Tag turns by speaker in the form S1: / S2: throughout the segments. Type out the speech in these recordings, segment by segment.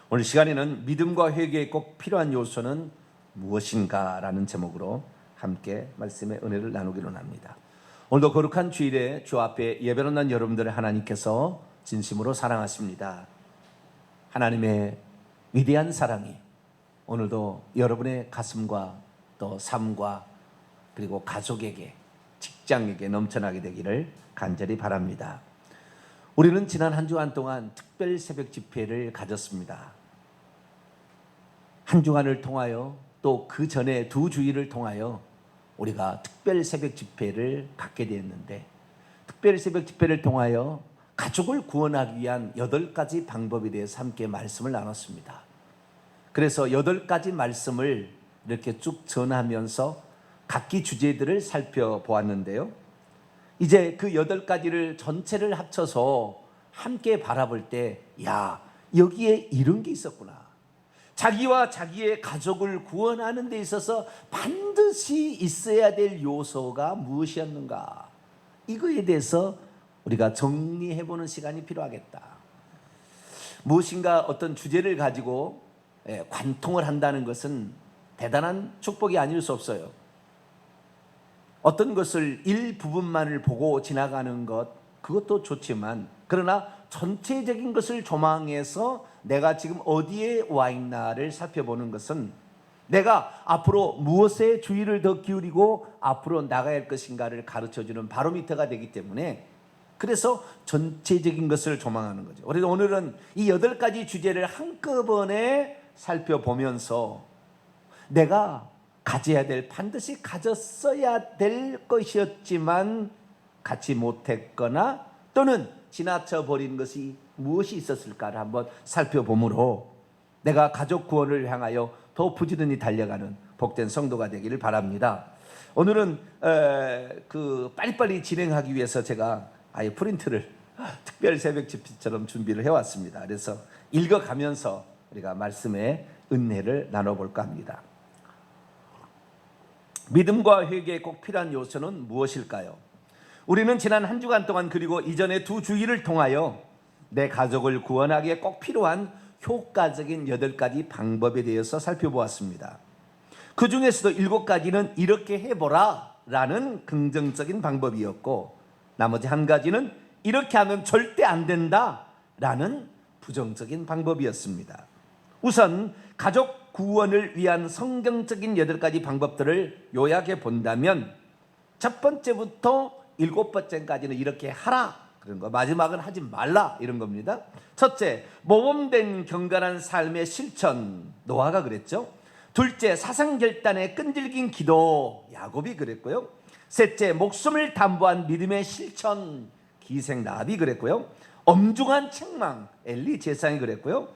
S1: 오늘 시간에는 믿음과 회개에 꼭 필요한 요소는 무엇인가 라는 제목으로 함께 말씀의 은혜를 나누기로 합니다. 오늘도 거룩한 주일에 주 앞에 예배로 난 여러분들을 하나님께서 진심으로 사랑하십니다. 하나님의 위대한 사랑이 오늘도 여러분의 가슴과 또 삶과 그리고 가족에게, 직장에게 넘쳐나게 되기를 간절히 바랍니다. 우리는 지난 한 주간 동안 특별 새벽 집회를 가졌습니다. 한 주간을 통하여 또 그 전에 두 주일을 통하여 우리가 특별 새벽 집회를 갖게 되었는데, 특별 새벽 집회를 통하여 가족을 구원하기 위한 8가지 방법에 대해서 함께 말씀을 나눴습니다. 그래서 8가지 말씀을 이렇게 쭉 전하면서 각기 주제들을 살펴보았는데요, 이제 그 8가지를 전체를 합쳐서 함께 바라볼 때, 야, 여기에 이런 게 있었구나. 자기와 자기의 가족을 구원하는 데 있어서 반드시 있어야 될 요소가 무엇이었는가, 이거에 대해서 우리가 정리해보는 시간이 필요하겠다. 무엇인가 어떤 주제를 가지고 관통을 한다는 것은 대단한 축복이 아닐 수 없어요. 어떤 것을 일부분만을 보고 지나가는 것, 그것도 좋지만, 그러나 전체적인 것을 조망해서 내가 지금 어디에 와 있나를 살펴보는 것은 내가 앞으로 무엇에 주의를 더 기울이고 앞으로 나가야 할 것인가를 가르쳐주는 바로미터가 되기 때문에, 그래서 전체적인 것을 조망하는 거죠. 그래서 오늘은 이 8가지 주제를 한꺼번에 살펴보면서 내가 가져야 될, 반드시 가졌어야 될 것이었지만 갖지 못했거나 또는 지나쳐 버린 것이 무엇이 있었을까를 한번 살펴보므로 내가 가족 구원을 향하여 더 부지런히 달려가는 복된 성도가 되기를 바랍니다. 오늘은 빨리빨리 진행하기 위해서 제가 아예 프린트를 특별 새벽 집회처럼 준비를 해왔습니다. 그래서 읽어가면서 우리가 말씀의 은혜를 나눠볼까 합니다. 믿음과 회개에 꼭 필요한 요소는 무엇일까요? 우리는 지난 한 주간 동안, 그리고 이전의 두 주일을 통하여 내 가족을 구원하기에 꼭 필요한 효과적인 8가지 방법에 대해서 살펴보았습니다. 그 중에서도 7가지는 이렇게 해보라 라는 긍정적인 방법이었고, 나머지 1가지는 이렇게 하면 절대 안 된다 라는 부정적인 방법이었습니다. 우선 가족 구원을 위한 성경적인 8가지 방법들을 요약해 본다면, 첫 번째부터 7번째까지는 이렇게 하라 그런 거, 마지막은 하지 말라 이런 겁니다. 첫째, 모범된 경건한 삶의 실천, 노아가 그랬죠. 둘째, 사상결단의 끈질긴 기도, 야곱이 그랬고요. 셋째, 목숨을 담보한 믿음의 실천, 기생 라합이 그랬고요. 엄중한 책망, 엘리 제사장이 그랬고요.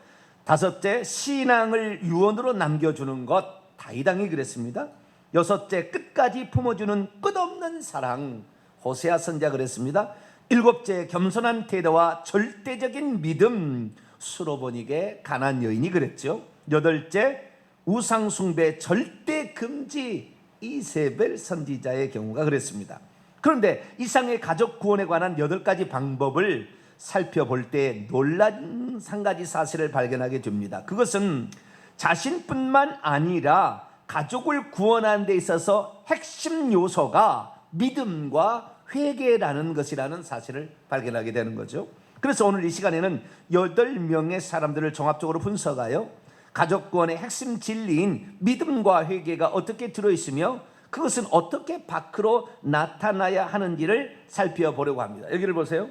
S1: 다섯째, 신앙을 유언으로 남겨주는 것, 다윗왕이 그랬습니다. 여섯째, 끝까지 품어주는 끝없는 사랑, 호세아 선지자가 그랬습니다. 일곱째, 겸손한 태도와 절대적인 믿음, 수로보닉의 가나안 여인이 그랬죠. 여덟째, 우상숭배 절대 금지, 이세벨 선지자의 경우가 그랬습니다. 그런데 이상의 가족 구원에 관한 8가지 방법을 살펴볼 때 놀라운 1가지 사실을 발견하게 됩니다. 그것은 자신뿐만 아니라 가족을 구원하는 데 있어서 핵심 요소가 믿음과 회개라는 것이라는 사실을 발견하게 되는 거죠. 그래서 오늘 이 시간에는 8명의 사람들을 종합적으로 분석하여 가족 구원의 핵심 진리인 믿음과 회개가 어떻게 들어있으며 그것은 어떻게 밖으로 나타나야 하는지를 살펴보려고 합니다. 여기를 보세요.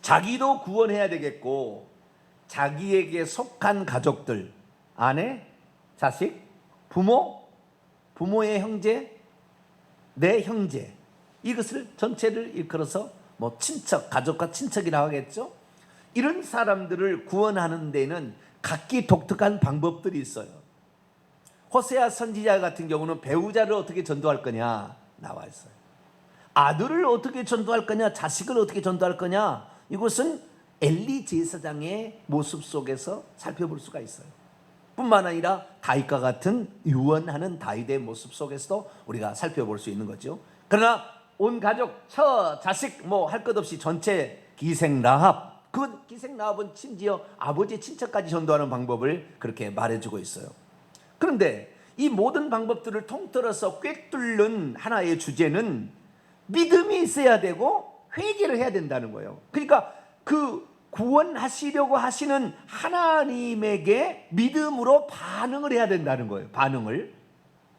S1: 자기도 구원해야 되겠고, 자기에게 속한 가족들, 아내, 자식, 부모, 부모의 형제, 내 형제, 이것을 전체를 일컬어서 친척, 가족과 친척이라고 하겠죠. 이런 사람들을 구원하는 데는 각기 독특한 방법들이 있어요. 호세아 선지자 같은 경우는 배우자를 어떻게 전도할 거냐 나와 있어요. 아들을 어떻게 전도할 거냐, 자식을 어떻게 전도할 거냐, 이것은 엘리 제사장의 모습 속에서 살펴볼 수가 있어요. 뿐만 아니라 다윗과 같은 유언하는 다윗의 모습 속에서도 우리가 살펴볼 수 있는 거죠. 그러나 온 가족, 처, 자식 할 것 없이 전체 기생 라합, 그건 기생 나와본 심지어 아버지의 친척까지 전도하는 방법을 그렇게 말해주고 있어요. 그런데 이 모든 방법들을 통틀어서 꿰뚫는 하나의 주제는 믿음이 있어야 되고 회개를 해야 된다는 거예요. 그러니까 그 구원하시려고 하시는 하나님에게 믿음으로 반응을 해야 된다는 거예요. 반응을.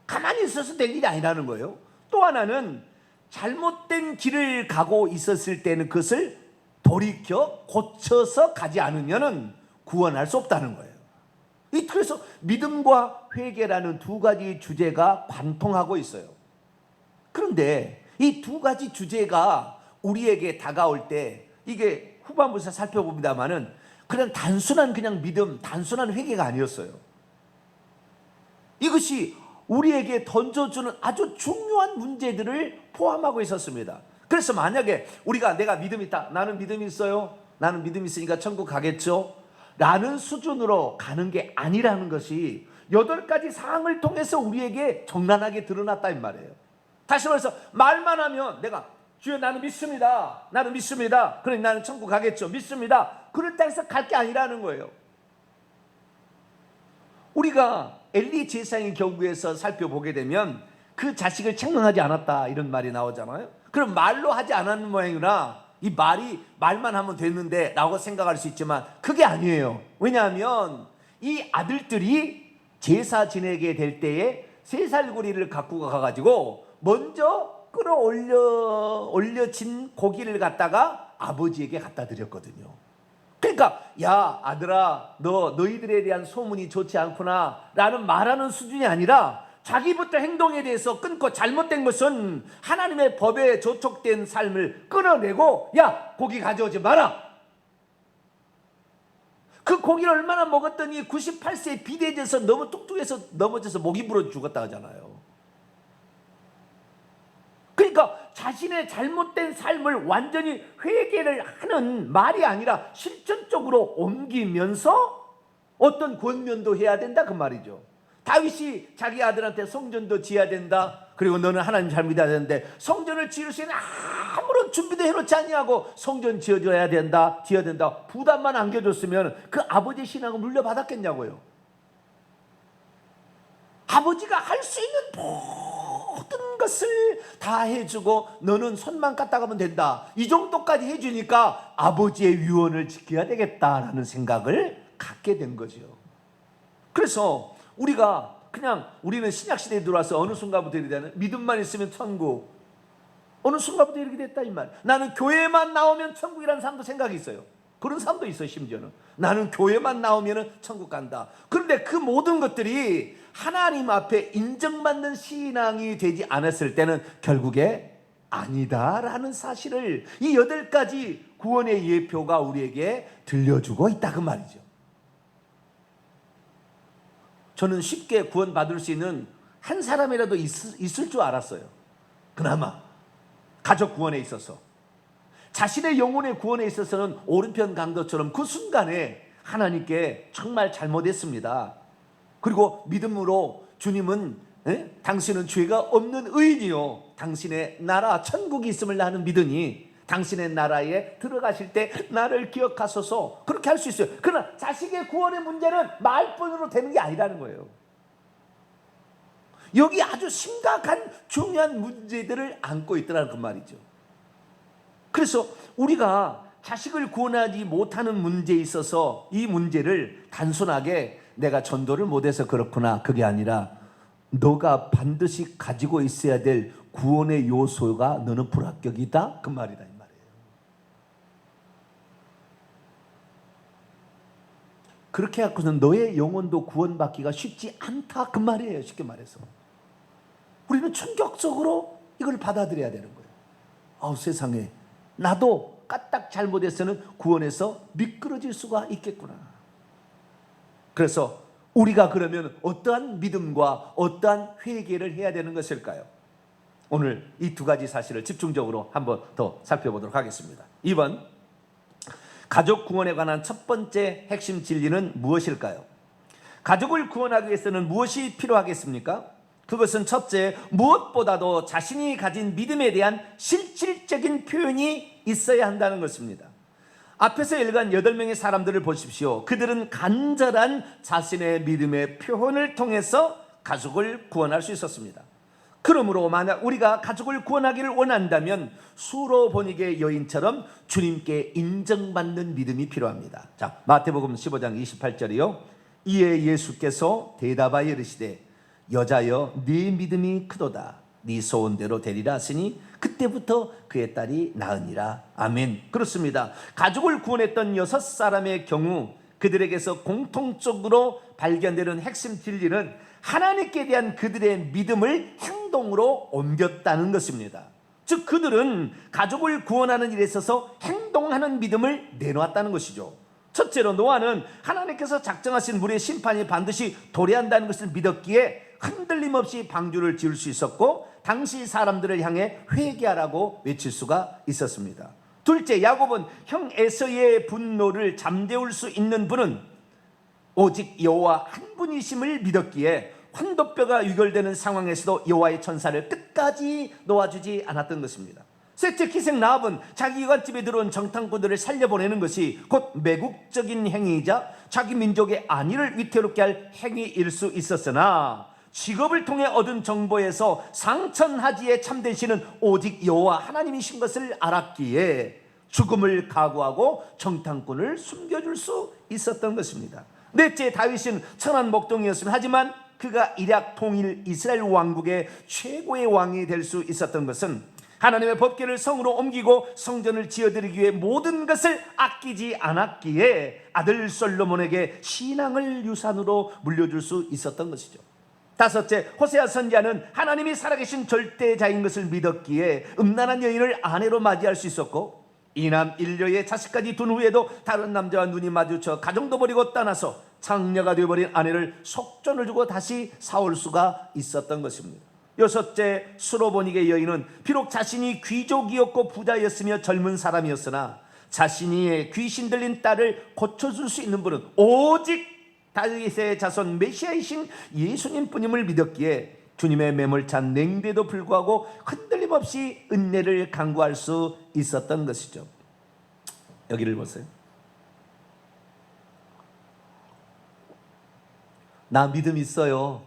S1: 가만히 있어서 될 일이 아니라는 거예요. 또 하나는 잘못된 길을 가고 있었을 때는 그것을 돌이켜 고쳐서 가지 않으면 구원할 수 없다는 거예요. 그래서 믿음과 회개라는 두 가지 주제가 관통하고 있어요. 그런데 이 두 가지 주제가 우리에게 다가올 때 이게 후반부에서 살펴봅니다만은 그냥 단순한 그냥 믿음, 단순한 회개가 아니었어요. 이것이 우리에게 던져주는 아주 중요한 문제들을 포함하고 있었습니다. 그래서 만약에 우리가 내가 믿음이 있다, 나는 믿음이 있어요, 나는 믿음이 있으니까 천국 가겠죠 라는 수준으로 가는 게 아니라는 것이 8가지 사항을 통해서 우리에게 적나라하게 드러났다 이 말이에요. 다시 말해서 말만 하면 내가 주여 나는 믿습니다, 나는 믿습니다, 그러니 나는 천국 가겠죠, 믿습니다, 그렇다 해서 갈 게 아니라는 거예요. 우리가 엘리 제사장의 경우에서 살펴보게 되면 그 자식을 책망하지 않았다 이런 말이 나오잖아요. 그럼 말로 하지 않았는 모양이나 이 말이 말만 하면 됐는데 라고 생각할 수 있지만 그게 아니에요. 왜냐하면 이 아들들이 제사 지내게 될 때에 새살구리를 갖고 가가지고 먼저 올려진 고기를 갖다가 아버지에게 갖다 드렸거든요. 그러니까 야 아들아 너희들에 대한 소문이 좋지 않구나 라는 말하는 수준이 아니라 자기부터 행동에 대해서 끊고 잘못된 것은 하나님의 법에 저촉된 삶을 끊어내고 야 고기 가져오지 마라. 그 고기를 얼마나 먹었더니 98세에 비대해져서 너무 뚱뚱해서 넘어져서 목이 부러 죽었다 하잖아요. 그러니까 자신의 잘못된 삶을 완전히 회개를 하는 말이 아니라 실천적으로 옮기면서 어떤 권면도 해야 된다 그 말이죠. 다윗이 자기 아들한테 성전도 지어야 된다, 그리고 너는 하나님 잘 믿어야 되는데 성전을 지을 수 있는 아무런 준비도 해놓지 않냐고 성전 지어줘야 된다, 지어야 된다 부담만 안겨줬으면 그 아버지 신앙을 물려받았겠냐고요. 아버지가 할 수 있는 모든 것을 다 해주고 너는 손만 까딱하면 된다 이 정도까지 해주니까 아버지의 유언을 지켜야 되겠다라는 생각을 갖게 된 거죠. 그래서 우리는 신약시대에 들어와서 어느 순간부터 이렇게 되는, 믿음만 있으면 천국, 어느 순간부터 이렇게 됐다 이 말. 나는 교회만 나오면 천국이라는 사람도 생각이 있어요. 그런 사람도 있어요. 심지어는 나는 교회만 나오면 천국 간다. 그런데 그 모든 것들이 하나님 앞에 인정받는 신앙이 되지 않았을 때는 결국에 아니다라는 사실을 이 8가지 구원의 예표가 우리에게 들려주고 있다 그 말이죠. 저는 쉽게 구원받을 수 있는 한 사람이라도 있을 줄 알았어요. 그나마 가족 구원에 있어서, 자신의 영혼의 구원에 있어서는 오른편 강도처럼 그 순간에 하나님께 정말 잘못했습니다. 그리고 믿음으로 주님은 당신은 죄가 없는 의인이요 당신의 나라 천국이 있음을 나는 믿으니 당신의 나라에 들어가실 때 나를 기억하소서, 그렇게 할 수 있어요. 그러나 자식의 구원의 문제는 말뿐으로 되는 게 아니라는 거예요. 여기 아주 심각한 중요한 문제들을 안고 있더라는 그 말이죠. 그래서 우리가 자식을 구원하지 못하는 문제에 있어서 이 문제를 단순하게 내가 전도를 못해서 그렇구나 그게 아니라 너가 반드시 가지고 있어야 될 구원의 요소가 너는 불합격이다 그 말이다 이 말이에요. 그렇게 해서는 너의 영혼도 구원받기가 쉽지 않다 그 말이에요. 쉽게 말해서 우리는 충격적으로 이걸 받아들여야 되는 거예요. 아우 세상에, 나도 까딱 잘못해서는 구원에서 미끄러질 수가 있겠구나. 그래서 우리가 그러면 어떠한 믿음과 어떠한 회개를 해야 되는 것일까요? 오늘 이 2가지 사실을 집중적으로 한번 더 살펴보도록 하겠습니다. 2번, 가족 구원에 관한 첫 번째 핵심 진리는 무엇일까요? 가족을 구원하기 위해서는 무엇이 필요하겠습니까? 그것은 첫째, 무엇보다도 자신이 가진 믿음에 대한 실질적인 표현이 있어야 한다는 것입니다. 앞에서 읽은 8명의 사람들을 보십시오. 그들은 간절한 자신의 믿음의 표현을 통해서 가족을 구원할 수 있었습니다. 그러므로 만약 우리가 가족을 구원하기를 원한다면 수로보니게 여인처럼 주님께 인정받는 믿음이 필요합니다. 자, 마태복음 15장 28절이요. 이에 예수께서 대답하여 이르시되 여자여 네 믿음이 크도다. 네 소원대로 되리라 하시니 그때부터 그의 딸이 나으니라. 아멘. 그렇습니다. 가족을 구원했던 6사람의 경우 그들에게서 공통적으로 발견되는 핵심 진리는 하나님께 대한 그들의 믿음을 행동으로 옮겼다는 것입니다. 즉 그들은 가족을 구원하는 일에 있어서 행동하는 믿음을 내놓았다는 것이죠. 첫째로 노아는 하나님께서 작정하신 물의 심판이 반드시 도래한다는 것을 믿었기에 흔들림 없이 방주를 지을 수 있었고 당시 사람들을 향해 회개하라고 외칠 수가 있었습니다. 둘째, 야곱은 형 에서의 분노를 잠재울 수 있는 분은 오직 여호와 한 분이심을 믿었기에 환도뼈가 유결되는 상황에서도 여호와의 천사를 끝까지 놓아주지 않았던 것입니다. 셋째, 기생 라합은 자기 이갓집에 들어온 정탐꾼들을 살려보내는 것이 곧 매국적인 행위이자 자기 민족의 안위를 위태롭게 할 행위일 수 있었으나 직업을 통해 얻은 정보에서 상천하지에 참된 신은 오직 여호와 하나님이신 것을 알았기에 죽음을 각오하고 정탐꾼을 숨겨줄 수 있었던 것입니다. 넷째, 다윗은 천한 목동이었습니다. 하지만 그가 일약 통일 이스라엘 왕국의 최고의 왕이 될 수 있었던 것은 하나님의 법궤를 성으로 옮기고 성전을 지어드리기 위해 모든 것을 아끼지 않았기에 아들 솔로몬에게 신앙을 유산으로 물려줄 수 있었던 것이죠. 다섯째, 호세아 선지자는 하나님이 살아계신 절대자인 것을 믿었기에 음란한 여인을 아내로 맞이할 수 있었고 이남 일녀의 자식까지 둔 후에도 다른 남자와 눈이 마주쳐 가정도 버리고 떠나서 창녀가 되어버린 아내를 속전을 주고 다시 사올 수가 있었던 것입니다. 여섯째, 수로보니게 여인은 비록 자신이 귀족이었고 부자였으며 젊은 사람이었으나 자신이 귀신 들린 딸을 고쳐줄 수 있는 분은 오직 다윗의 자손 메시아이신 예수님뿐임을 믿었기에 주님의 매몰찬 냉대도 불구하고 흔들림 없이 은혜를 간구할 수 있었던 것이죠. 여기를 보세요. 나 믿음 있어요.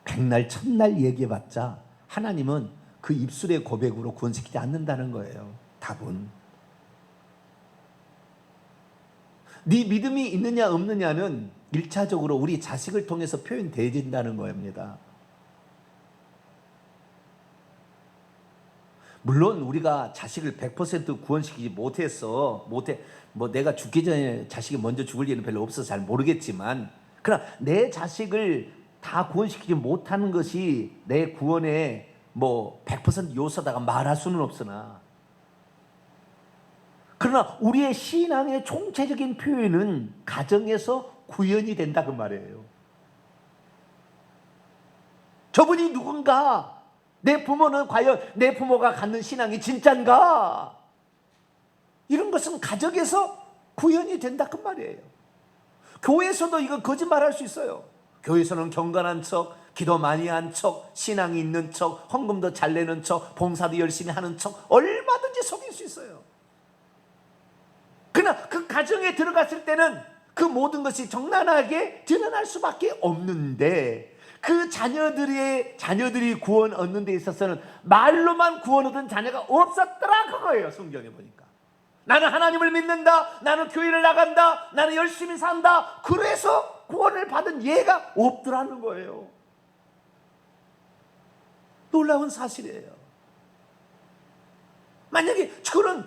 S1: 백날 천날 얘기해봤자 하나님은 그 입술의 고백으로 구원시키지 않는다는 거예요. 답은 네 믿음이 있느냐 없느냐는 1차적으로 우리 자식을 통해서 표현되어진다는 겁니다. 물론 우리가 자식을 100% 구원시키지 못했어. 뭐 내가 죽기 전에 자식이 먼저 죽을 일은 별로 없어서 잘 모르겠지만, 그러나 내 자식을 다 구원시키지 못하는 것이 내 구원의 뭐 100% 요소다가 말할 수는 없으나, 그러나 우리의 신앙의 총체적인 표현은 가정에서 구현이 된다 그 말이에요. 저분이 누군가, 내 부모는 과연 내 부모가 갖는 신앙이 진짠가, 이런 것은 가정에서 구현이 된다 그 말이에요. 교회에서도 이거 거짓말할 수 있어요. 교회에서는 경건한 척, 기도 많이 한 척, 신앙이 있는 척, 헌금도 잘 내는 척, 봉사도 열심히 하는 척, 얼마든지 속일 수 있어요. 그러나 그 가정에 들어갔을 때는 그 모든 것이 정난하게 드러날 수밖에 없는데, 그 자녀들이 구원 얻는 데 있어서는 말로만 구원 얻은 자녀가 없었더라 그거예요. 성경에 보니까 나는 하나님을 믿는다, 나는 교회를 나간다, 나는 열심히 산다, 그래서 구원을 받은 예가 없더라는 거예요. 놀라운 사실이에요. 만약에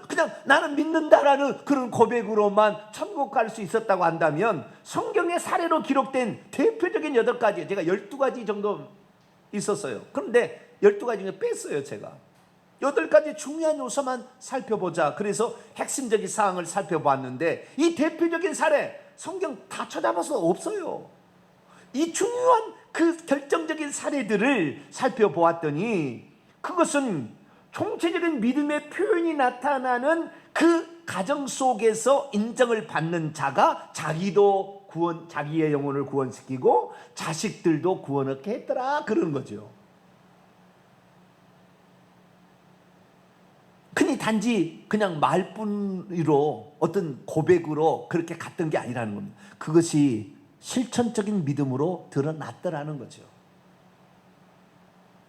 S1: 그냥 나는 믿는다라는 그런 고백으로만 천국 갈 수 있었다고 한다면 성경의 사례로 기록된 대표적인 8가지, 제가 12가지 정도 있었어요. 그런데 12가지 중에 뺐어요. 제가 8가지 중요한 요소만 살펴보자. 그래서 핵심적인 사항을 살펴봤는데 이 대표적인 사례 성경 다 찾아봐서 없어요. 이 중요한 그 결정적인 사례들을 살펴보았더니 그것은 총체적인 믿음의 표현이 나타나는 그 가정 속에서 인정을 받는 자가 자기도 자기의 영혼을 구원시키고 자식들도 구원 얻게 했더라 그런 거죠. 그니 단지 그냥 말뿐으로 어떤 고백으로 그렇게 갔던 게 아니라는 겁니다. 그것이 실천적인 믿음으로 드러났더라는 거죠.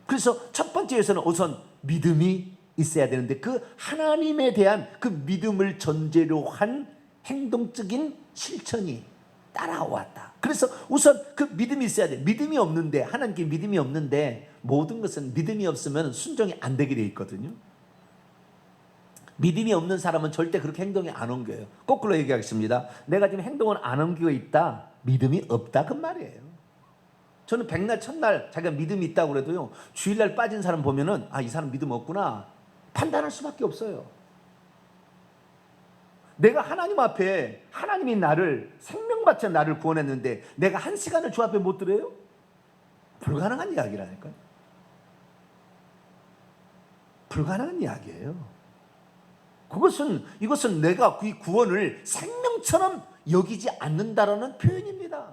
S1: 그래서 첫 번째에서는 우선 믿음이 있어야 되는데 그 하나님에 대한 그 믿음을 전제로 한 행동적인 실천이 따라왔다. 그래서 우선 그 믿음이 있어야 돼. 믿음이 없는데, 하나님께 믿음이 없는데 모든 것은 믿음이 없으면 순종이 안 되게 돼 있거든요. 믿음이 없는 사람은 절대 그렇게 행동이 안 옮겨요. 거꾸로 얘기하겠습니다. 내가 지금 행동을 안 옮기고 있다, 믿음이 없다, 그 말이에요. 저는 백날 첫날 자기가 믿음이 있다고 그래도요, 주일날 빠진 사람 보면은 아, 이 사람 믿음 없구나 판단할 수밖에 없어요. 내가 하나님 앞에, 하나님이 나를 생명바쳐 나를 구원했는데 내가 한 시간을 주 앞에 못 드려요? 불가능한 이야기라니까요. 불가능한 이야기예요. 이것은 내가 그 구원을 생명처럼 여기지 않는다라는 표현입니다.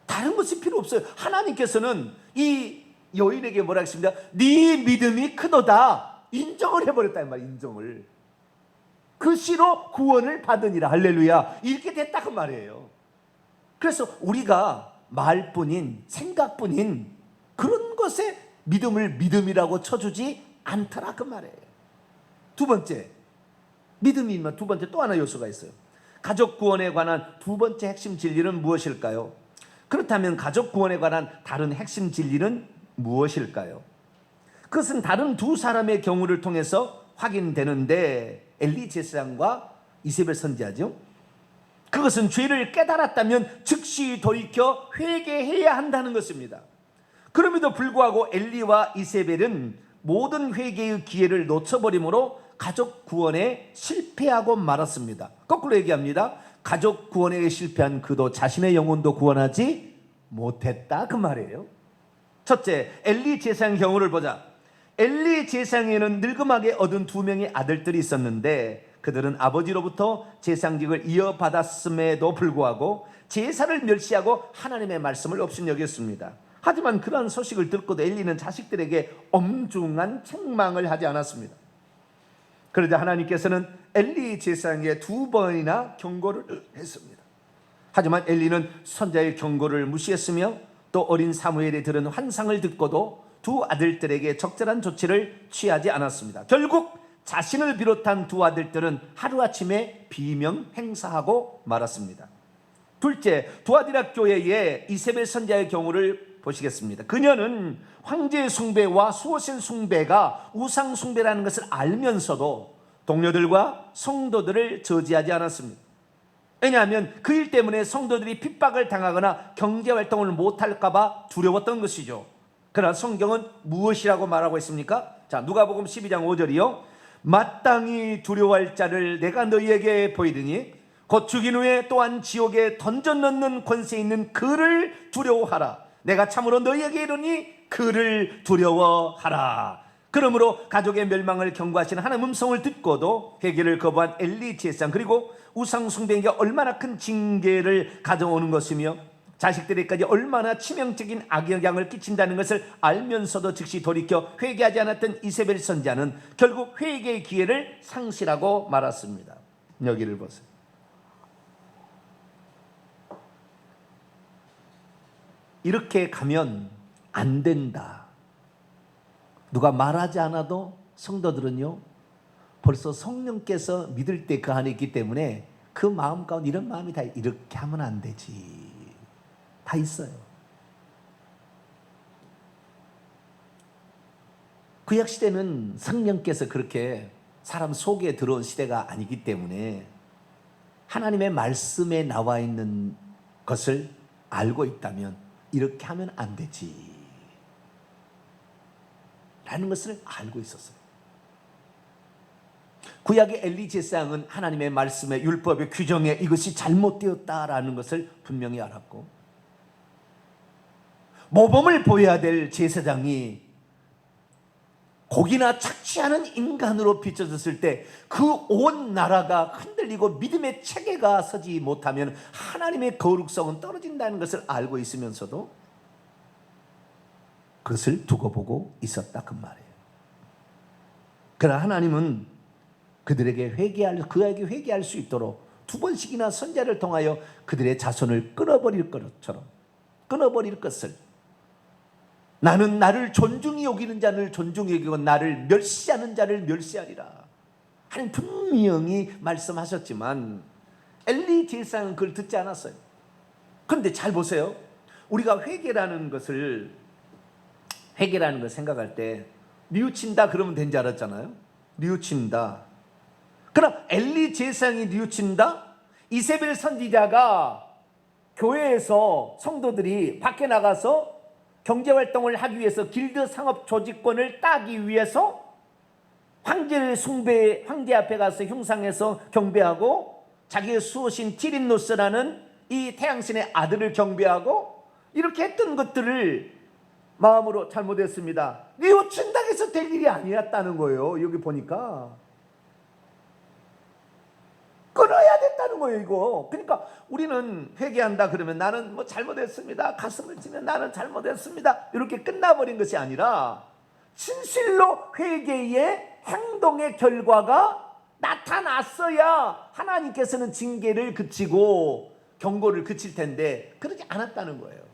S1: 다른 것이 필요 없어요. 하나님께서는 이 여인에게 뭐라 했습니다? 네 믿음이 크도다 인정을 해버렸다 이 말. 인정을. 그 씨로 구원을 받으니라. 할렐루야. 이렇게 됐다 그 말이에요. 그래서 우리가 말뿐인, 생각뿐인 그런 것에 믿음을 믿음이라고 쳐주지 않더라 그 말이에요. 두 번째, 믿음이면 두 번째 또 하나 요소가 있어요. 가족 구원에 관한 두 번째 핵심 진리는 무엇일까요? 그렇다면 가족 구원에 관한 다른 핵심 진리는 무엇일까요? 그것은 다른 두 사람의 경우를 통해서 확인되는데, 엘리 제사장과 이세벨 선지자죠. 그것은 죄를 깨달았다면 즉시 돌이켜 회개해야 한다는 것입니다. 그럼에도 불구하고 엘리와 이세벨은 모든 회개의 기회를 놓쳐버림으로 가족 구원에 실패하고 말았습니다. 거꾸로 얘기합니다. 가족 구원에 실패한 그도 자신의 영혼도 구원하지 못했다 그 말이에요. 첫째, 엘리 제사장 경우를 보자. 엘리 제사장에는 늙음하게 얻은 두 명의 아들들이 있었는데 그들은 아버지로부터 제사장직을 이어받았음에도 불구하고 제사를 멸시하고 하나님의 말씀을 업신여겼습니다. 하지만 그러한 소식을 듣고도 엘리는 자식들에게 엄중한 책망을 하지 않았습니다. 그러자 하나님께서는 엘리 제사장에게 두 번이나 경고를 했습니다. 하지만 엘리는 선자의 경고를 무시했으며 또 어린 사무엘이 들은 환상을 듣고도 두 아들들에게 적절한 조치를 취하지 않았습니다. 결국 자신을 비롯한 두 아들들은 하루아침에 비명 행사하고 말았습니다. 둘째, 두아디라 교회의 이세벨 선자의 경우를 보시겠습니다. 그녀는 황제 숭배와 수호신 숭배가 우상 숭배라는 것을 알면서도 동료들과 성도들을 저지하지 않았습니다. 왜냐하면 그 일 때문에 성도들이 핍박을 당하거나 경제활동을 못할까 봐 두려웠던 것이죠. 그러나 성경은 무엇이라고 말하고 있습니까? 자, 누가복음 12장 5절이요. 마땅히 두려워할 자를 내가 너희에게 보이더니 곧 죽인 후에 또한 지옥에 던져 넣는 권세 있는 그를 두려워하라. 내가 참으로 너희에게 이르니 그를 두려워하라. 그러므로 가족의 멸망을 경고하시는 하나님의 음성을 듣고도 회개를 거부한 엘리 제사장, 그리고 우상 숭배에게 얼마나 큰 징계를 가져오는 것이며 자식들에게까지 얼마나 치명적인 악영향을 끼친다는 것을 알면서도 즉시 돌이켜 회개하지 않았던 이세벨 선지자는 결국 회개의 기회를 상실하고 말았습니다. 여기를 보세요. 이렇게 가면 안 된다. 누가 말하지 않아도 성도들은요, 벌써 성령께서 믿을 때 그 안에 있기 때문에 그 마음 가운데 이런 마음이 다 이렇게 하면 안 되지. 다 있어요. 구약 시대는 성령께서 그렇게 사람 속에 들어온 시대가 아니기 때문에 하나님의 말씀에 나와 있는 것을 알고 있다면 이렇게 하면 안 되지 라는 것을 알고 있었어요. 구약의 엘리 제사장은 하나님의 말씀에, 율법의 규정에 이것이 잘못되었다라는 것을 분명히 알았고, 모범을 보여야 될 제사장이 고기나 착취하는 인간으로 비춰졌을 때 그 온 나라가 흔들리고 믿음의 체계가 서지 못하면 하나님의 거룩성은 떨어진다는 것을 알고 있으면서도 그것을 두고 보고 있었다 그 말이에요. 그러나 하나님은 그에게 회개할 수 있도록 두 번씩이나 선지자를 통하여 그들의 자손을 끊어버릴 것을, 나는 나를 존중히 여기는 자를 존중히 여기고 나를 멸시하는 자를 멸시하리라 하나님 분명히 말씀하셨지만 엘리 제사장은 그걸 듣지 않았어요. 그런데 잘 보세요. 우리가 회개라는 것을 생각할 때 뉘우친다 그러면 된 줄 알았잖아요. 뉘우친다. 그럼 엘리 제사장이 뉘우친다? 이세벨 선지자가 교회에서 성도들이 밖에 나가서 경제활동을 하기 위해서 길드 상업 조직권을 따기 위해서 황제 앞에 가서 흉상에서 경배하고 자기의 수호신 티린노스라는 이 태양신의 아들을 경배하고 이렇게 했던 것들을 마음으로 잘못했습니다. 뉘우친다고 해서 될 일이 아니었다는 거예요. 여기 보니까 끊어야 됐다는 거예요, 이거. 그러니까 우리는 회개한다 그러면 나는 뭐 잘못했습니다. 가슴을 치면 나는 잘못했습니다. 이렇게 끝나버린 것이 아니라 진실로 회개의 행동의 결과가 나타났어야 하나님께서는 징계를 그치고 경고를 그칠 텐데 그러지 않았다는 거예요.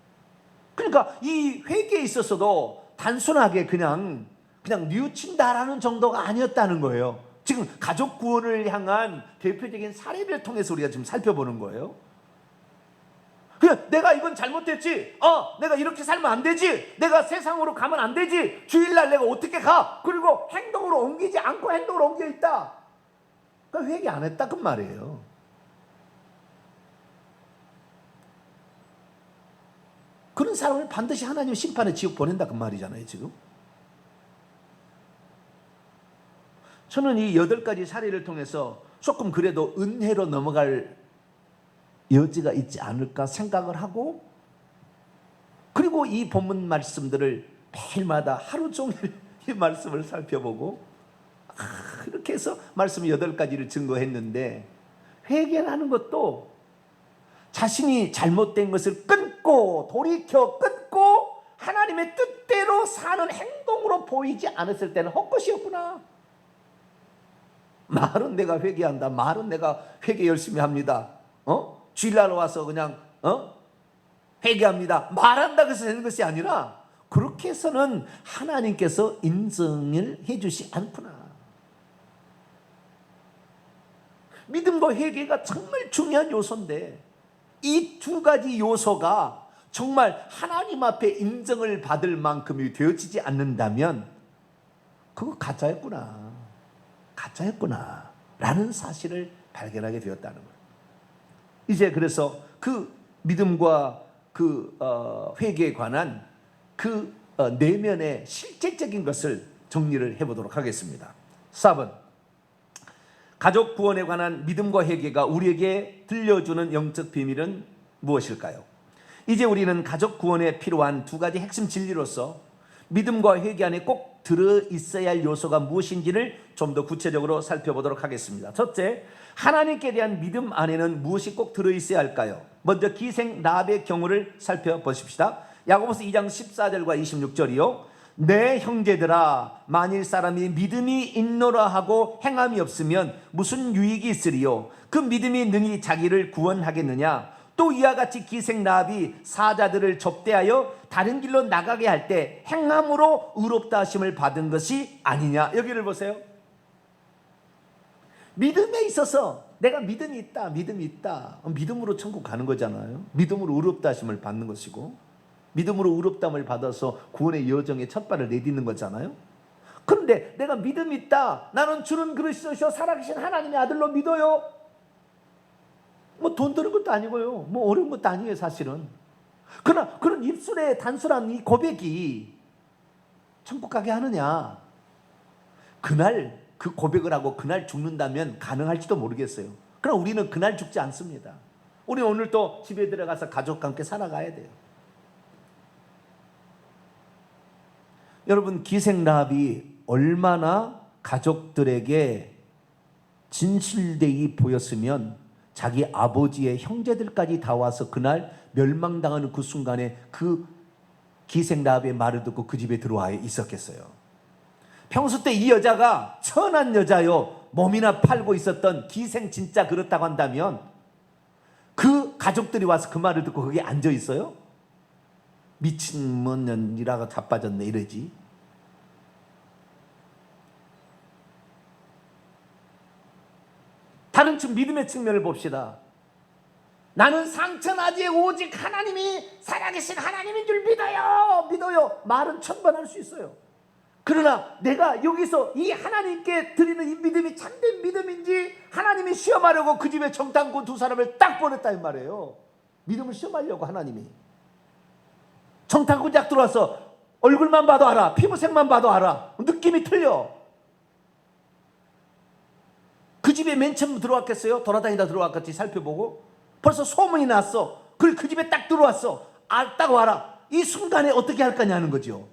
S1: 그러니까 이 회개에 있어서도 단순하게 그냥 뉘우친다라는 정도가 아니었다는 거예요. 지금 가족 구원을 향한 대표적인 사례를 통해서 우리가 지금 살펴보는 거예요. 그냥 내가 이건 잘못했지. 내가 이렇게 살면 안 되지. 내가 세상으로 가면 안 되지. 주일날 내가 어떻게 가? 그리고 행동으로 옮기지 않고 행동으로 옮겨 있다. 그러니까 회개 안 했다 그 말이에요. 그런 사람을 반드시 하나님 심판의 지옥 보낸다 그 말이잖아요 지금. 저는 이 8가지 사례를 통해서 조금 그래도 은혜로 넘어갈 여지가 있지 않을까 생각을 하고, 그리고 이 본문 말씀들을 매일마다 하루 종일 이 말씀을 살펴보고 이렇게 해서 말씀 8가지를 증거했는데, 회개하는 것도 자신이 잘못된 것을 끊고 돌이켜 끊고 하나님의 뜻대로 사는 행동으로 보이지 않았을 때는 헛것이었구나. 말은 내가 회개한다. 말은 내가 회개 열심히 합니다. 주일날 와서 그냥 회개합니다. 말한다고 해서 되는 것이 아니라 그렇게 해서는 하나님께서 인정을 해주시 않구나. 믿음과 회개가 정말 중요한 요소인데 이 2가지 요소가 정말 하나님 앞에 인정을 받을 만큼이 되어지지 않는다면 그거 가짜였구나 라는 사실을 발견하게 되었다는 거예요. 이제 그래서 그 믿음과 그 회개에 관한 그 내면의 실제적인 것을 정리를 해보도록 하겠습니다. 4번, 가족 구원에 관한 믿음과 회개가 우리에게 들려주는 영적 비밀은 무엇일까요? 이제 우리는 가족 구원에 필요한 2가지 핵심 진리로서 믿음과 회개 안에 꼭 들어있어야 할 요소가 무엇인지를 좀 더 구체적으로 살펴보도록 하겠습니다. 첫째, 하나님께 대한 믿음 안에는 무엇이 꼭 들어있어야 할까요? 먼저 기생 라합의 경우를 살펴보십시다. 야고보서 2장 14절과 26절이요. 내 형제들아, 만일 사람이 믿음이 있노라 하고 행함이 없으면 무슨 유익이 있으리요? 그 믿음이 능히 자기를 구원하겠느냐? 또 이와 같이 기생 라합이 사자들을 접대하여 다른 길로 나가게 할 때 행함으로 의롭다 하심을 받은 것이 아니냐? 여기를 보세요. 믿음에 있어서 내가 믿음이 있다. 믿음으로 천국 가는 거잖아요. 믿음으로 의롭다 하심을 받는 것이고, 믿음으로 의롭다함을 받아서 구원의 여정에 첫 발을 내딛는 거잖아요. 그런데 내가 믿음이 있다. 나는 주는 그리스도시요 살아계신 하나님의 아들로 믿어요. 뭐 돈 드는 것도 아니고요. 뭐 어려운 것도 아니에요, 사실은. 그러나 그런 입술의 단순한 이 고백이 천국 가게 하느냐? 그날 그 고백을 하고 그날 죽는다면 가능할지도 모르겠어요. 그러나 우리는 그날 죽지 않습니다. 우리는 오늘 또 집에 들어가서 가족과 함께 살아가야 돼요. 여러분, 기생 라합이 얼마나 가족들에게 진실되이 보였으면 자기 아버지의 형제들까지 다 와서 그날 멸망당하는 그 순간에 그 기생 라합의 말을 듣고 그 집에 들어와 있었겠어요. 평소 때 이 여자가 천한 여자요, 몸이나 팔고 있었던 기생 진짜 그렇다고 한다면 그 가족들이 와서 그 말을 듣고 거기에 앉아 있어요? 미친 년이라고 자빠졌네 이러지. 다른 믿음의 측면을 봅시다. 나는 상처나지에 오직 하나님이 살아계신 하나님인 줄 믿어요. 말은 1000번 할 수 있어요. 그러나 내가 여기서 이 하나님께 드리는 이 믿음이 참된 믿음인지 하나님이 시험하려고 그 집에 정탐꾼 2사람을 딱 보냈다 이 말이에요. 믿음을 시험하려고 하나님이. 정탐꾼 딱 들어와서 얼굴만 봐도 알아. 피부색만 봐도 알아. 느낌이 틀려. 그 집에 맨 처음 들어왔겠어요? 돌아다니다 들어왔겠지 살펴보고. 벌써 소문이 났어. 그 집에 딱 들어왔어. 딱 와라. 이 순간에 어떻게 할 거냐는 거죠.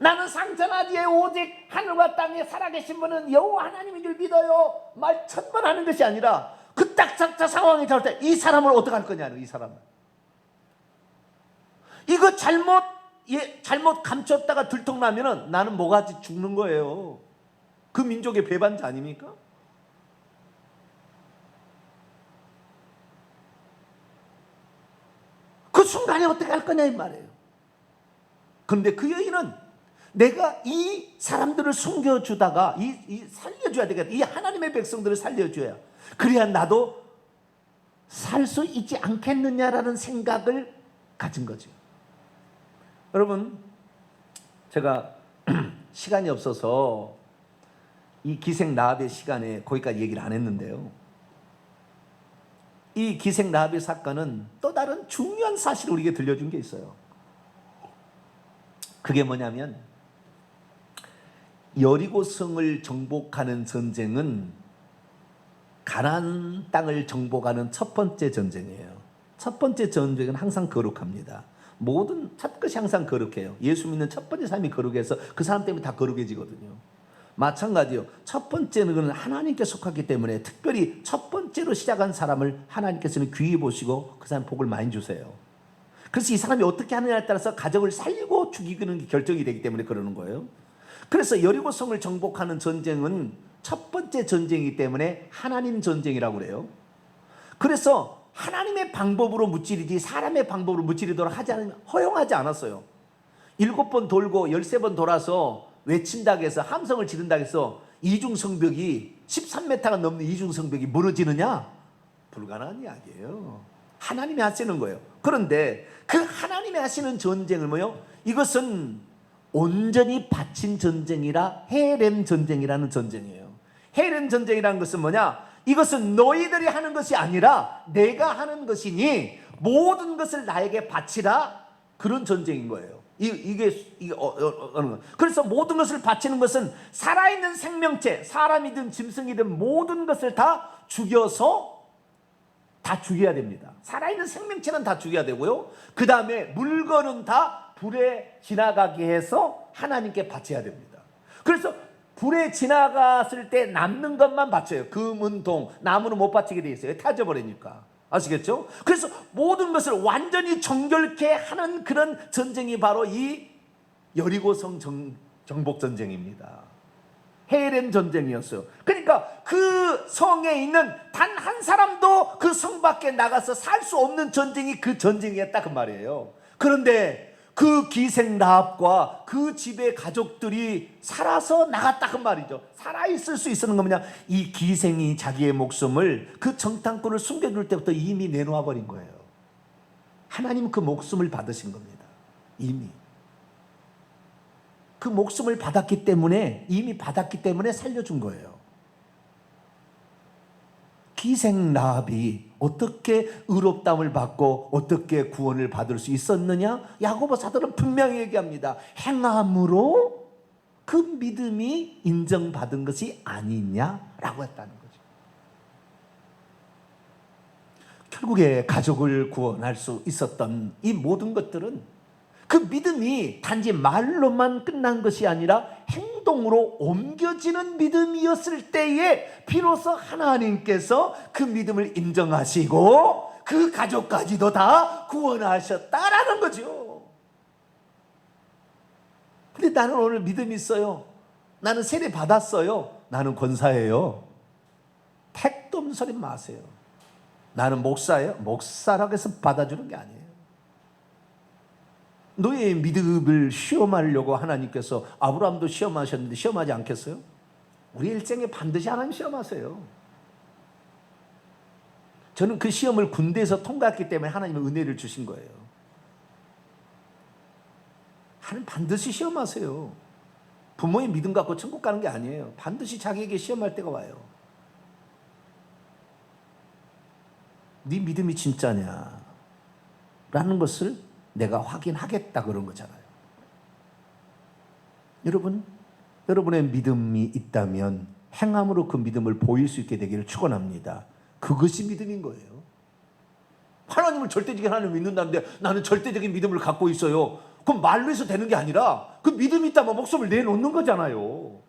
S1: 나는 상처나지에 오직 하늘과 땅에 살아계신 분은 여호와 하나님인 줄 믿어요. 말 1000번 하는 것이 아니라 그 딱 상황이 될 때 이 사람을 어떻게 할 거냐는 이 사람을. 이거 잘못 감췄다가 들통나면은 나는 뭐가지 죽는 거예요. 그 민족의 배반자 아닙니까? 그 순간에 어떻게 할 거냐 이 말이에요. 그런데 그 여인은 내가 이 사람들을 숨겨주다가 이 살려줘야 되겠다. 이 하나님의 백성들을 살려줘야 그래야 나도 살 수 있지 않겠느냐라는 생각을 가진 거죠. 여러분, 제가 시간이 없어서 이 기생 라합의 시간에 거기까지 얘기를 안 했는데요. 이 기생 라합의 사건은 또 다른 중요한 사실을 우리에게 들려준 게 있어요. 그게 뭐냐면 여리고성을 정복하는 전쟁은 가나안 땅을 정복하는 첫 번째 전쟁이에요. 첫 번째 전쟁은 항상 거룩합니다. 모든 첫 것이 항상 거룩해요. 예수 믿는 첫 번째 삶이 거룩해서 그 사람 때문에 다 거룩해지거든요. 마찬가지요. 첫 번째는 하나님께 속하기 때문에 특별히 첫 번째로 시작한 사람을 하나님께서는 귀히 보시고 그 사람 복을 많이 주세요. 그래서 이 사람이 어떻게 하느냐에 따라서 가족을 살리고 죽이는 게 결정이 되기 때문에 그러는 거예요. 그래서 여리고성을 정복하는 전쟁은 첫 번째 전쟁이기 때문에 하나님 전쟁이라고 그래요. 그래서 하나님의 방법으로 무찌르지 사람의 방법으로 무찌르도록 하지 않으면 허용하지 않았어요. 7번 돌고 13번 돌아서 외친다고 해서 함성을 지른다고 해서 이중성벽이 13m가 넘는 이중성벽이 무너지느냐? 불가능한 이야기예요. 하나님이 하시는 거예요. 그런데 그 하나님이 하시는 전쟁을 뭐요? 이것은 온전히 바친 전쟁이라 헤렘 전쟁이라는 전쟁이에요. 헤렘 전쟁이라는 것은 뭐냐? 이것은 너희들이 하는 것이 아니라 내가 하는 것이니 모든 것을 나에게 바치라. 그런 전쟁인 거예요. 그래서 모든 것을 바치는 것은 살아있는 생명체, 사람이든 짐승이든 모든 것을 다 죽여서 다 죽여야 됩니다. 살아있는 생명체는 다 죽여야 되고요. 그 다음에 물건은 다 불에 지나가게 해서 하나님께 바쳐야 됩니다. 그래서 불에 지나갔을 때 남는 것만 바쳐요. 금은 동, 나무는 못 바치게 돼 있어요. 타져버리니까. 아시겠죠? 그래서 모든 것을 완전히 정결케 하는 그런 전쟁이 바로 이 여리고성 정복 전쟁입니다. 헤렘 전쟁이었어요. 그러니까 그 성에 있는 단 한 사람도 그 성 밖에 나가서 살 수 없는 전쟁이 그 전쟁이었다 그 말이에요. 그런데 그 기생 라합과 그 집의 가족들이 살아서 나갔다 그 말이죠. 살아있을 수 있었는 건 뭐냐? 이 기생이 자기의 목숨을 그 정탐꾼을 숨겨줄 때부터 이미 내놓아 버린 거예요. 하나님은 그 목숨을 받으신 겁니다. 이미 그 목숨을 받았기 때문에 이미 받았기 때문에 살려준 거예요. 기생 라합이 어떻게 의롭다움을 받고 어떻게 구원을 받을 수 있었느냐? 야고보 사도는 분명히 얘기합니다. 행함으로 그 믿음이 인정받은 것이 아니냐라고 했다는 거죠. 결국에 가족을 구원할 수 있었던 이 모든 것들은 그 믿음이 단지 말로만 끝난 것이 아니라 행동으로 옮겨지는 믿음이었을 때에 비로소 하나님께서 그 믿음을 인정하시고 그 가족까지도 다 구원하셨다라는 거죠. 근데 나는 오늘 믿음이 있어요. 나는 세례 받았어요. 나는 권사예요. 택도 없는 소리 마세요. 나는 목사예요. 목사라고 해서 받아주는 게 아니에요. 너의 믿음을 시험하려고 하나님께서 아브라함도 시험하셨는데 시험하지 않겠어요? 우리 일생에 반드시 하나님 시험하세요. 저는 그 시험을 군대에서 통과했기 때문에 하나님은 은혜를 주신 거예요. 하나님 반드시 시험하세요. 부모의 믿음 갖고 천국 가는 게 아니에요. 반드시 자기에게 시험할 때가 와요. 네 믿음이 진짜냐 라는 것을 내가 확인하겠다 그런 거잖아요. 여러분, 여러분의 믿음이 있다면 행함으로 그 믿음을 보일 수 있게 되기를 축원합니다. 그것이 믿음인 거예요. 하나님을 절대적인 하나님을 믿는다는데 나는 절대적인 믿음을 갖고 있어요. 그럼 말로 해서 되는 게 아니라 그 믿음이 있다면 목숨을 내놓는 거잖아요.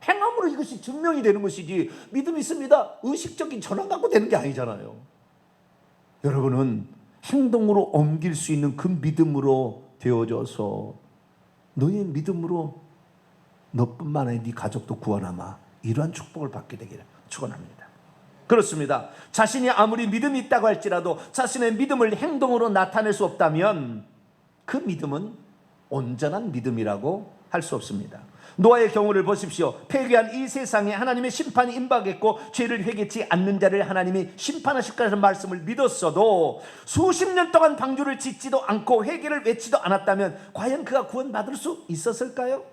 S1: 행함으로 이것이 증명이 되는 것이지 믿음이 있습니다 의식적인 전환 갖고 되는 게 아니잖아요. 여러분은 행동으로 옮길 수 있는 그 믿음으로 되어져서 너의 믿음으로 너뿐만 아니라 네 가족도 구원하마 이러한 축복을 받게 되기를 축원합니다. 그렇습니다. 자신이 아무리 믿음이 있다고 할지라도 자신의 믿음을 행동으로 나타낼 수 없다면 그 믿음은 온전한 믿음이라고 할 수 없습니다. 노아의 경우를 보십시오. 폐괴한 이 세상에 하나님의 심판이 임박했고 죄를 회개치 않는 자를 하나님이 심판하실 거라는 말씀을 믿었어도 수십 년 동안 방주를 짓지도 않고 회개를 외치도 않았다면 과연 그가 구원받을 수 있었을까요?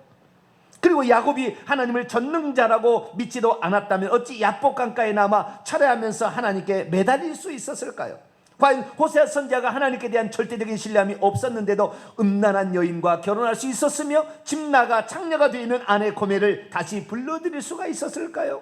S1: 그리고 야곱이 하나님을 전능자라고 믿지도 않았다면 어찌 야복 강가에 남아 철회하면서 하나님께 매달릴 수 있었을까요? 과연 호세아 선지자가 하나님께 대한 절대적인 신뢰함이 없었는데도 음란한 여인과 결혼할 수 있었으며 집 나가 창녀가 되어 있는 아내 고멜을 다시 불러들일 수가 있었을까요?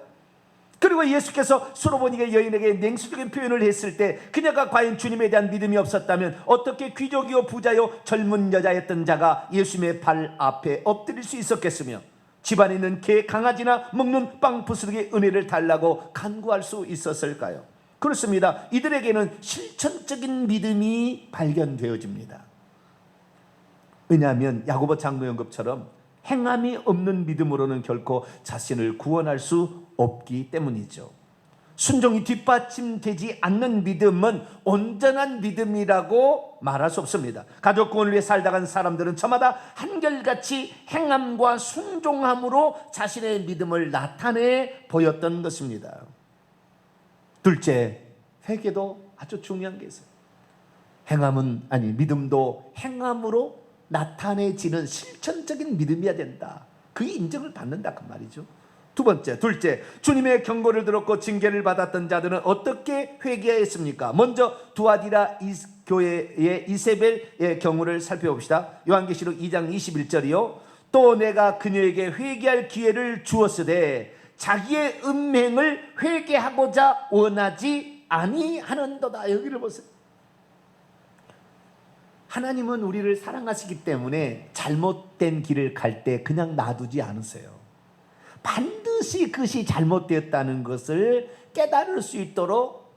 S1: 그리고 예수께서 수로보니게 여인에게 냉수적인 표현을 했을 때 그녀가 과연 주님에 대한 믿음이 없었다면 어떻게 귀족이요 부자요 젊은 여자였던 자가 예수님의 발 앞에 엎드릴 수 있었겠으며 집안에 있는 개 강아지나 먹는 빵 부스러기의 은혜를 달라고 간구할 수 있었을까요? 그렇습니다. 이들에게는 실천적인 믿음이 발견되어집니다. 왜냐하면 야고보 장로 연급처럼 행함이 없는 믿음으로는 결코 자신을 구원할 수 없기 때문이죠. 순종이 뒷받침되지 않는 믿음은 온전한 믿음이라고 말할 수 없습니다. 가족 구원을 위해 살다 간 사람들은 저마다 한결같이 행함과 순종함으로 자신의 믿음을 나타내 보였던 것입니다. 둘째, 회개도 아주 중요한 게 있어요. 믿음도 행함으로 나타내지는 실천적인 믿음이어야 된다. 그 인정을 받는다 그 말이죠. 둘째, 주님의 경고를 들었고 징계를 받았던 자들은 어떻게 회개했습니까? 먼저 두아디라 교회의 이세벨의 경우를 살펴봅시다. 요한계시록 2장 21절이요. 또 내가 그녀에게 회개할 기회를 주었으되 자기의 음행을 회개하고자 원하지 아니하는도다. 여기를 보세요. 하나님은 우리를 사랑하시기 때문에 잘못된 길을 갈 때 그냥 놔두지 않으세요. 반드시 그것이 잘못되었다는 것을 깨달을 수 있도록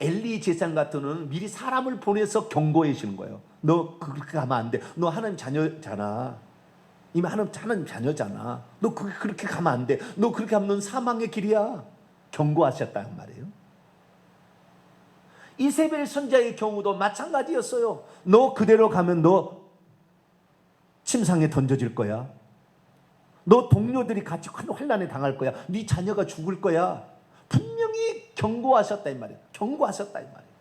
S1: 엘리 제사장 같은 경우는 미리 사람을 보내서 경고해 주는 거예요. 너 그렇게 가면 안 돼. 너 하나님 자녀잖아. 이미 하나님 자녀잖아. 너 그렇게 가면 안 돼. 너 그렇게 하면 넌 사망의 길이야. 경고하셨다는 말이에요. 이세벨 선지자의 경우도 마찬가지였어요. 너 그대로 가면 너 침상에 던져질 거야. 너 동료들이 같이 큰 환난에 당할 거야. 네 자녀가 죽을 거야. 분명히 경고하셨다 이 말이에요. 경고하셨다 이 말이에요.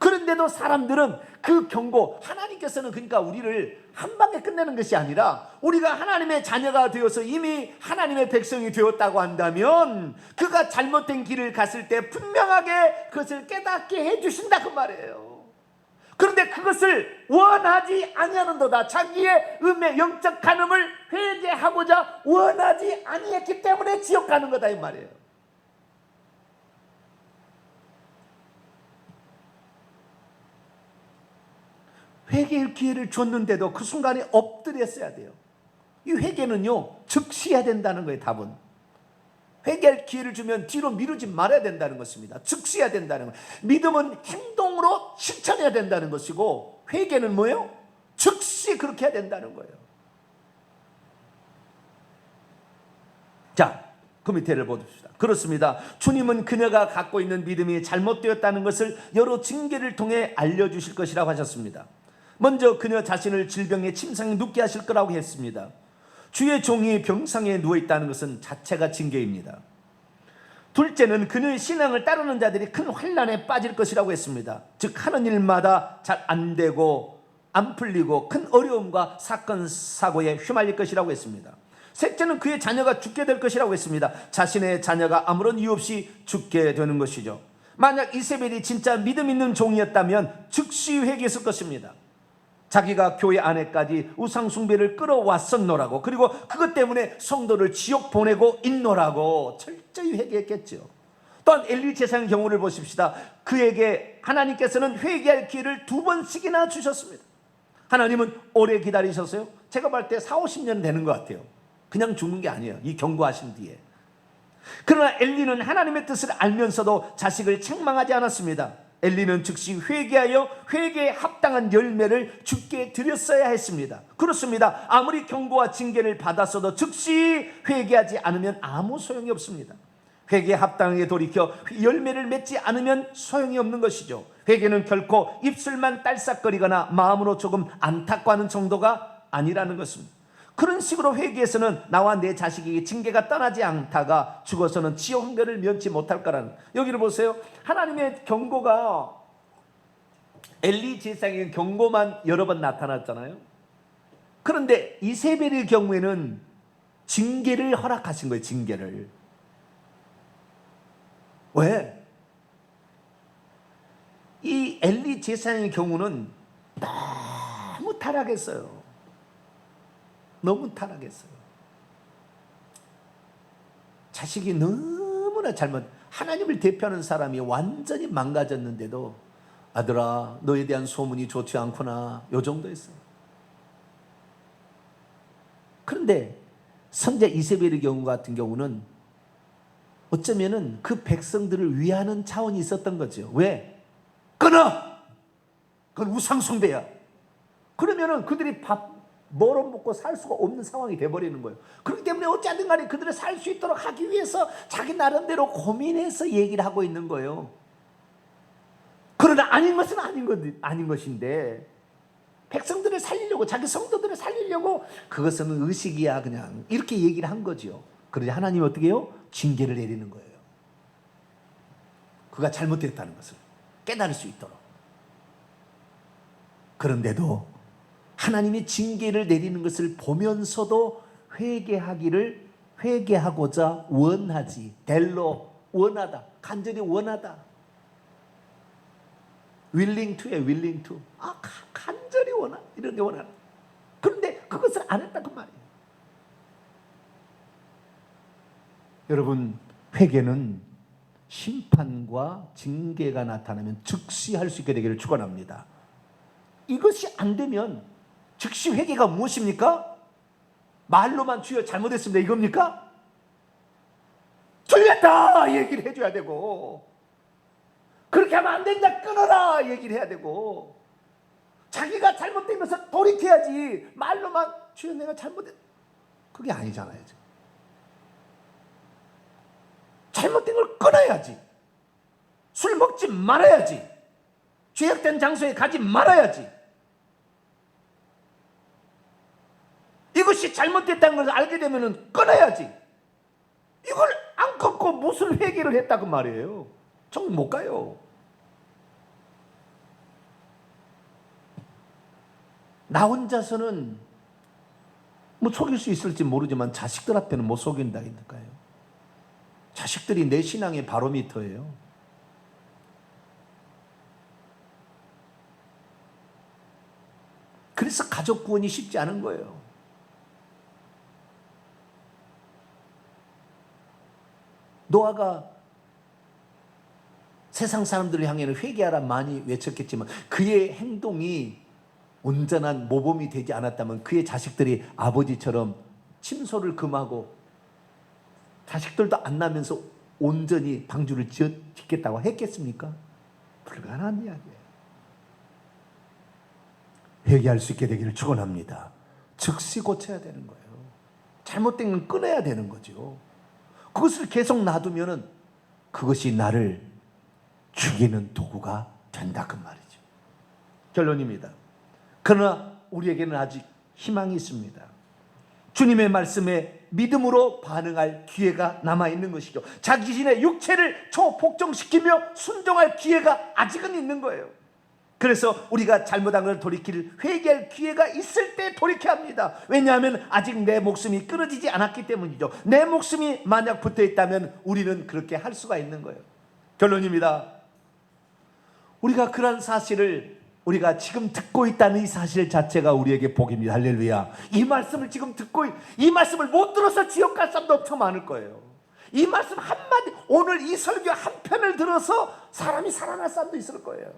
S1: 그런데도 사람들은 그 경고, 하나님께서는 그러니까 우리를 한 방에 끝내는 것이 아니라 우리가 하나님의 자녀가 되어서 이미 하나님의 백성이 되었다고 한다면 그가 잘못된 길을 갔을 때 분명하게 그것을 깨닫게 해주신다 그 말이에요. 그런데 그것을 원하지 아니하는도다. 자기의 영적 간음을 회개하고자 원하지 아니했기 때문에 지옥 가는 거다 이 말이에요. 회개의 기회를 줬는데도 그 순간에 엎드렸어야 돼요. 이 회개는요 즉시 해야 된다는 거예요. 답은 회개할 기회를 주면 뒤로 미루지 말아야 된다는 것입니다. 즉시 해야 된다는 거예요. 믿음은 행동으로 실천해야 된다는 것이고 회개는 뭐예요? 즉시 그렇게 해야 된다는 거예요. 자, 그 밑에를 보십시다. 그렇습니다. 주님은 그녀가 갖고 있는 믿음이 잘못되었다는 것을 여러 징계를 통해 알려주실 것이라고 하셨습니다. 먼저 그녀 자신을 질병의 침상에 눕게 하실 거라고 했습니다. 주의 종이 병상에 누워있다는 것은 자체가 징계입니다. 둘째는 그녀의 신앙을 따르는 자들이 큰 환난에 빠질 것이라고 했습니다. 즉 하는 일마다 잘 안 되고 안 풀리고 큰 어려움과 사건 사고에 휘말릴 것이라고 했습니다. 셋째는 그의 자녀가 죽게 될 것이라고 했습니다. 자신의 자녀가 아무런 이유 없이 죽게 되는 것이죠. 만약 이세벨이 진짜 믿음 있는 종이었다면 즉시 회개했을 것입니다. 자기가 교회 안에까지 우상 숭배를 끌어왔었노라고, 그리고 그것 때문에 성도를 지옥 보내고 있노라고 철저히 회개했겠죠. 또한 엘리 제사장의 경우를 보십시다. 그에게 하나님께서는 회개할 기회를 2번씩이나 주셨습니다. 하나님은 오래 기다리셨어요. 제가 볼 때 40-50년 되는 것 같아요. 그냥 죽는 게 아니에요. 이 경고하신 뒤에. 그러나 엘리는 하나님의 뜻을 알면서도 자식을 책망하지 않았습니다. 엘리는 즉시 회개하여 회개에 합당한 열매를 주께 드렸어야 했습니다. 그렇습니다. 아무리 경고와 징계를 받았어도 즉시 회개하지 않으면 아무 소용이 없습니다. 회개에 합당하게 돌이켜 열매를 맺지 않으면 소용이 없는 것이죠. 회개는 결코 입술만 딸싹거리거나 마음으로 조금 안타까워하는 정도가 아니라는 것입니다. 그런 식으로 회개해서는 나와 내 자식에게 징계가 떠나지 않다가 죽어서는 지옥 한결을 면치 못할 거라는. 여기를 보세요. 하나님의 경고가 엘리 제사장의 경고만 여러 번 나타났잖아요. 그런데 이세벨의 경우에는 징계를 허락하신 거예요. 징계를. 왜? 이 엘리 제사장의 경우는 너무 타락했어요. 너무 타락했어요. 자식이 너무나 잘못, 하나님을 대표하는 사람이 완전히 망가졌는데도 아들아 너에 대한 소문이 좋지 않구나, 요 정도였어요. 그런데 선자 이세벨의 경우 같은 경우는 어쩌면은 그 백성들을 위하는 차원이 있었던 거죠. 왜? 끊어! 그건 우상숭배야. 그러면은 그들이 뭐로 먹고 살 수가 없는 상황이 돼버리는 거예요. 그렇기 때문에 어찌하든 간에 그들을 살 수 있도록 하기 위해서 자기 나름대로 고민해서 얘기를 하고 있는 거예요. 그러나 아닌 것은 아닌 것인데 백성들을 살리려고, 자기 성도들을 살리려고 그것은 의식이야 그냥 이렇게 얘기를 한 거죠. 그러자 하나님이 어떻게 해요? 징계를 내리는 거예요. 그가 잘못됐다는 것을 깨달을 수 있도록. 그런데도 하나님이 징계를 내리는 것을 보면서도 회개하고자 원하지. 원하다. 간절히 원하다. willing to에 willing to. 간절히 이런 게 원하다. 그런데 그것을 안 했다 그 말이에요. 여러분, 회개는 심판과 징계가 나타나면 즉시 할 수 있게 되기를 축원합니다. 이것이 안 되면 즉시 회개가 무엇입니까? 말로만 주여 잘못했습니다 이겁니까? 틀렸다 얘기를 해줘야 되고, 그렇게 하면 안 된다 끊어라 얘기를 해야 되고, 자기가 잘못된 것을 돌이켜야지. 말로만 주여 내가 잘못했, 그게 아니잖아요. 잘못된 걸 끊어야지. 술 먹지 말아야지. 죄악된 장소에 가지 말아야지. 이것이 잘못됐다는 것을 알게 되면 끊어야지. 이걸 안 끊고 무슨 회개를 했다고 말이에요. 정 못 가요. 나 혼자서는 뭐 속일 수 있을지 모르지만 자식들한테는 못 속인다니까요. 자식들이 내 신앙의 바로미터예요. 그래서 가족 구원이 쉽지 않은 거예요. 노아가 세상 사람들을 향해는 회개하라 많이 외쳤겠지만 그의 행동이 온전한 모범이 되지 않았다면 그의 자식들이 아버지처럼 침소를 금하고 자식들도 안 나면서 온전히 방주를 짓겠다고 했겠습니까? 불가능한 이야기예요. 회개할 수 있게 되기를 축원합니다. 즉시 고쳐야 되는 거예요. 잘못된 건 끊어야 되는 거죠. 그것을 계속 놔두면은 그것이 나를 죽이는 도구가 된다 그 말이죠. 결론입니다. 그러나 우리에게는 아직 희망이 있습니다. 주님의 말씀에 믿음으로 반응할 기회가 남아있는 것이죠. 자신의 육체를 초복종시키며 순종할 기회가 아직은 있는 거예요. 그래서 우리가 잘못한 걸 돌이킬 회개할 기회가 있을 때 돌이켜야 합니다. 왜냐하면 아직 내 목숨이 끊어지지 않았기 때문이죠. 내 목숨이 만약 붙어있다면 우리는 그렇게 할 수가 있는 거예요. 결론입니다. 우리가 그런 사실을 우리가 지금 듣고 있다는 이 사실 자체가 우리에게 복입니다. 할렐루야. 이 말씀을 지금 듣고 이 말씀을 못 들어서 지옥 갈 사람도 엄청 많을 거예요. 이 말씀 한마디, 오늘 이 설교 한 편을 들어서 사람이 살아날 사람도 있을 거예요.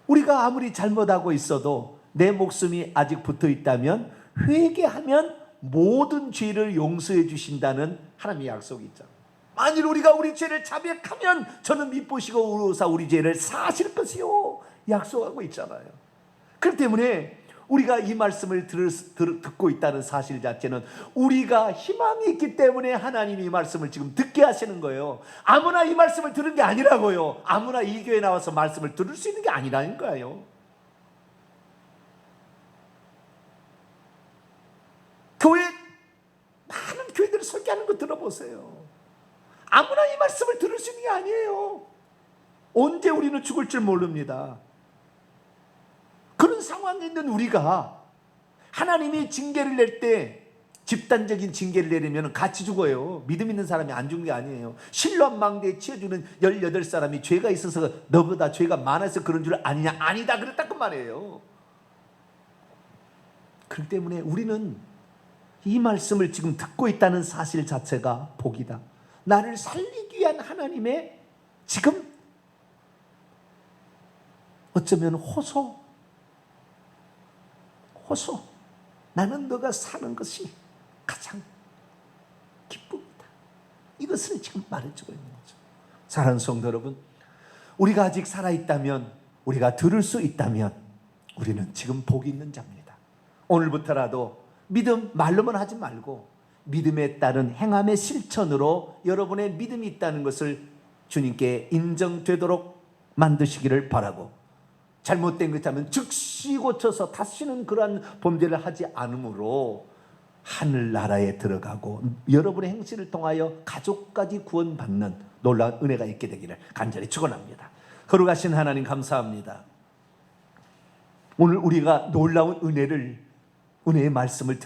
S1: 우리가 아무리 잘못하고 있어도 내 목숨이 아직 붙어 있다면 회개하면 모든 죄를 용서해 주신다는 하나님의 약속이 있잖아요. 만일 우리가 우리 죄를 자백하면 저는 미쁘시고 의로우사 우리 죄를 사하실 것이요 약속하고 있잖아요. 그렇기 때문에 우리가 이 말씀을 듣고 있다는 사실 자체는 우리가 희망이 있기 때문에 하나님이 이 말씀을 지금 듣게 하시는 거예요. 아무나 이 말씀을 들은 게 아니라고요. 아무나 이 교회에 나와서 말씀을 들을 수 있는 게 아니라는 거예요. 교회 많은 교회들을 설교하는 거 들어보세요. 아무나 이 말씀을 들을 수 있는 게 아니에요. 언제 우리는 죽을 줄 모릅니다. 그런 상황에 있는 우리가 하나님이 징계를 낼 때 집단적인 징계를 내리면 같이 죽어요. 믿음 있는 사람이 안 죽는 게 아니에요. 실로암 망대에 치여주는 18사람이 죄가 있어서 너보다 죄가 많아서 그런 줄 아니냐? 아니다 그랬다 그 말이에요. 그렇기 때문에 우리는 이 말씀을 지금 듣고 있다는 사실 자체가 복이다. 나를 살리기 위한 하나님의 지금 어쩌면 호소 나는 너가 사는 것이 가장 기쁩니다. 이것을 지금 말해주고 있는 거죠. 사랑하는 성도 여러분, 우리가 아직 살아있다면, 우리가 들을 수 있다면 우리는 지금 복이 있는 자입니다. 오늘부터라도 믿음 말로만 하지 말고 믿음에 따른 행함의 실천으로 여러분의 믿음이 있다는 것을 주님께 인정되도록 만드시기를 바라고, 잘못된 것 하면 즉시 고쳐서 다시는 그러한 범죄를 하지 않으므로 하늘나라에 들어가고 여러분의 행실을 통하여 가족까지 구원받는 놀라운 은혜가 있게 되기를 간절히 축원합니다. 거룩하신 하나님 감사합니다. 오늘 우리가 놀라운 은혜의 말씀을